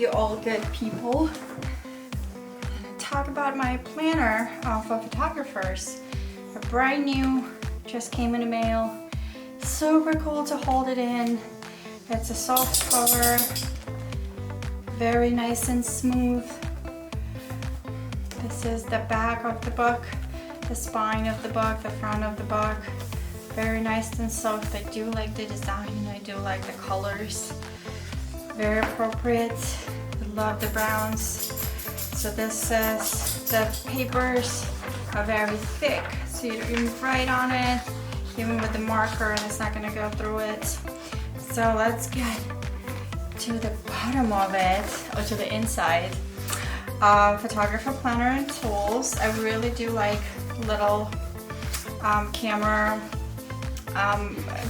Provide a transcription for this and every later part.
you all good people. Talk about my planner for photographers. A brand new, just came in the mail. Super cool to hold it in. It's a soft cover, very nice and smooth. This is the back of the book, the spine of the book, the front of the book. Very nice and soft. I do like the design and I do like the colors. Very appropriate. I love the browns. So this says the papers are very thick, so you can write on it, even with the marker, and it's not gonna go through it. So let's get to the bottom of it, or to the inside. Photographer planner and tools. I really do like little camera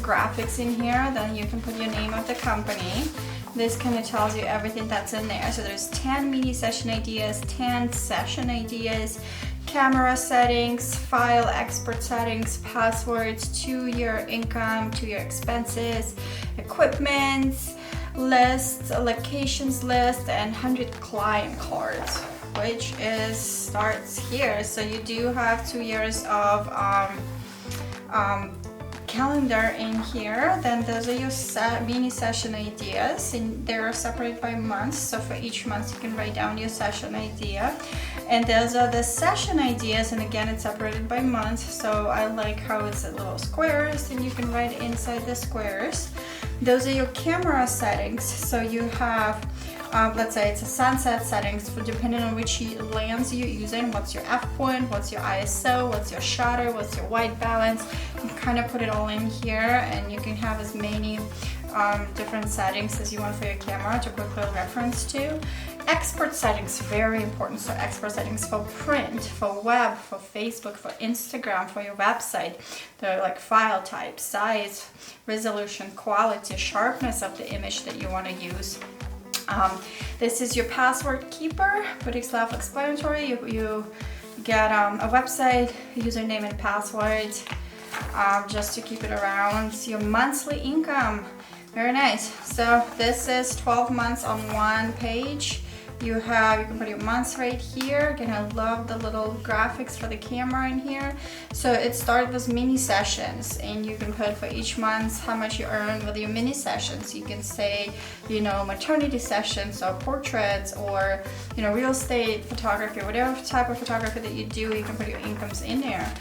graphics in here. Then you can put your name of the company. This kind of tells you everything that's in there. So there's 10 mini session ideas, 10 session ideas, camera settings, file export settings, passwords, 2-year income, 2-year expenses, equipment list, locations list, and 100 client cards, which starts here. So you do have 2 years of calendar in here. Then those are your mini session ideas, and they're separated by months. So for each month you can write down your session idea, and those are the session ideas, and again it's separated by months. So I like how it's a little squares and you can write inside the squares. Those are your camera settings. So you have let's say it's a sunset settings, for depending on which lens you're using, what's your f-point, what's your ISO, what's your shutter, what's your white balance. You kind of put it all in here, and you can have as many different settings as you want for your camera to quickly reference to. Export settings, very important. So export settings for print, for web, for Facebook, for Instagram, for your website. They're like file type, size, resolution, quality, sharpness of the image that you want to use. This is your password keeper, pretty self-explanatory. You get a website, username and password, just to keep it around. Your monthly income, very nice. So this is 12 months on one page. You can put your months right here. Again, I love the little graphics for the camera in here. So it started with mini sessions, and you can put for each month how much you earn with your mini sessions. You can say, maternity sessions or portraits, or, real estate photography, whatever type of photography that you do, you can put your incomes in there.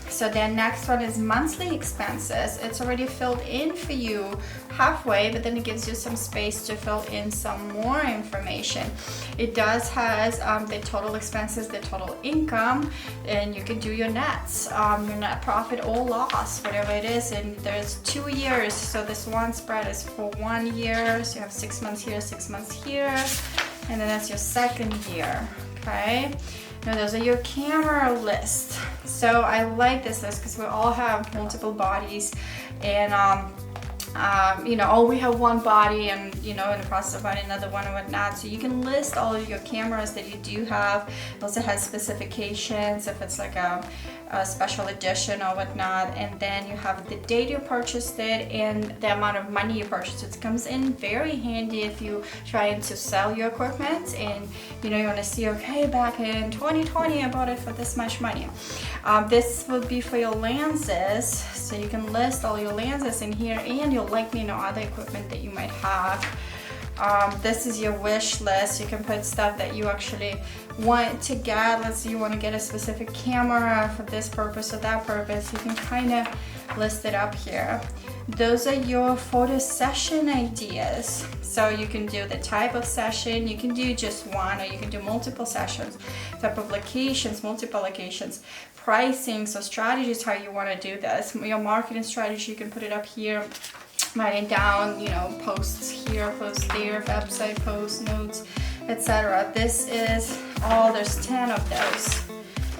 So then next one is monthly expenses. It's already filled in for you halfway, but then it gives you some space to fill in some more information. It does has the total expenses, the total income, and you can do your nets, your net profit or loss, whatever it is. And there's 2 years, so this one spread is for 1 year. So you have 6 months here, 6 months here, and then that's your second year. Okay. Now those are your camera list. So I like this list because we all have multiple bodies, and we have one body, and in the process of buying another one and whatnot. So you can list all of your cameras that you do have. It also has specifications if it's like a special edition or whatnot, and then you have the date you purchased it and the amount of money you purchased it. It comes in very handy if you trying to sell your equipment, and you want to see, okay, back in 2020 I bought it for this much money. This will be for your lenses, so you can list all your lenses in here, and you'll likely know other equipment that you might have. This is your wish list. You can put stuff that you actually want to get. Let's say you want to get a specific camera for this purpose or that purpose. You can kind of list it up here. Those are your photo session ideas. So you can do the type of session, you can do just one, or you can do multiple sessions, type of locations, multiple locations, pricing, so strategies, how you want to do this. Your marketing strategy, you can put it up here, writing down, posts here, posts there, website posts, notes, etc. This is there's 10 of those.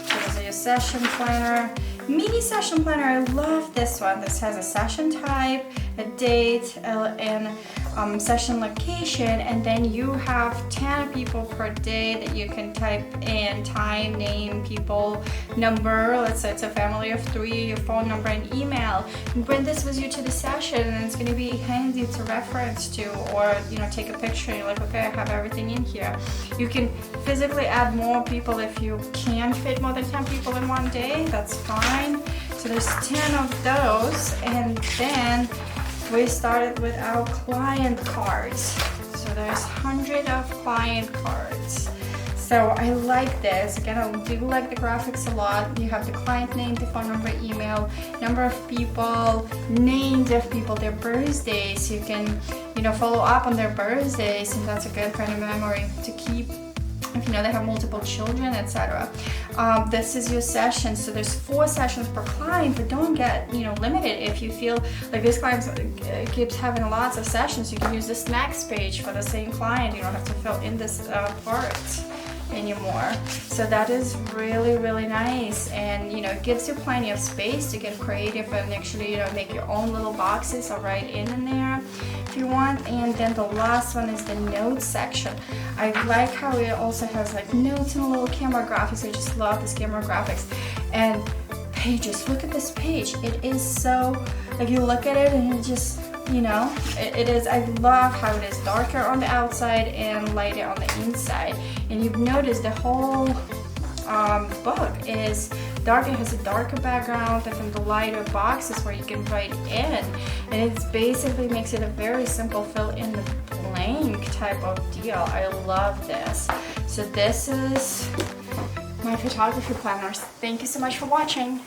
So those are your session planner. Mini session planner, I love this one. This has a session type, a date, and session location, and then you have 10 people per day that you can type in time, name, people, number. Let's say it's a family of 3, your phone number and email. You bring this with you to the session, and it's going to be handy to reference to, or take a picture and you're like, okay, I have everything in here. You can physically add more people if you can fit more than 10 people in one day. That's fine. So there's 10 of those, and then we started with our client cards. So there's 100 of client cards. So I like this. Again, I do like the graphics a lot. You have the client name, the phone number, email, number of people, names of people, their birthdays. You can, follow up on their birthdays, and that's a good kind of memory to keep if they have multiple children, etc. This is your session. So there's 4 sessions per client, but don't get limited. If you feel like this client keeps having lots of sessions, you can use this next page for the same client. You don't have to fill in this part anymore. So that is really, really nice, and it gives you plenty of space to get creative and actually make your own little boxes or write in there if you want. And then the last one is the notes section. I like how it also has like notes and a little camera graphics. I just love this camera graphics. And pages, look at this page. It is so, like, you look at it and it just, it is, I love how it is darker on the outside and lighter on the inside. And you've noticed the whole book is darker, it has a darker background and the lighter boxes where you can write in. And it basically makes it a very simple fill in the blank type of deal. I love this. So this is my photography planners. Thank you so much for watching.